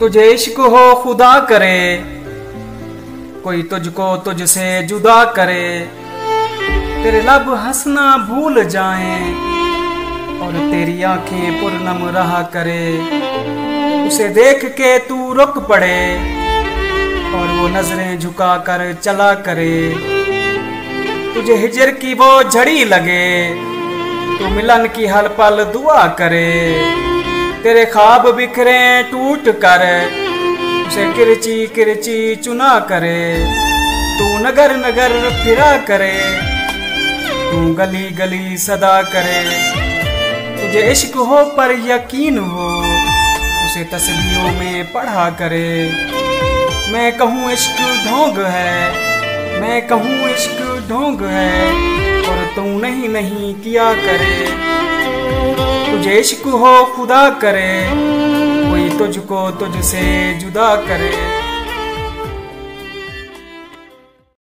तुझे इश्क हो खुदा करे, कोई तुझको तुझसे जुदा करे। तेरे लब हंसना भूल जाएं और तेरी आंखें पुरनम रहा करे। उसे देख के तू रुक पड़े और वो नजरें झुका कर चला करे। तुझे हिजर की वो झड़ी लगे, तू मिलन की हर पल दुआ करे। तेरे ख्वाब बिखरे टूट कर उसे किरची किरची चुना करे। तू नगर नगर फिरा करे, तू गली गली सदा करे। तुझे इश्क हो पर यकीन हो, उसे तस्बीहों में पढ़ा करे। मैं कहूँ इश्क ढोंग है, मैं कहूँ इश्क ढोंग है, और तू नहीं नहीं किया करे। तुझे इश्क हो खुदा करे, कोई तुझको तुझसे जुदा करे।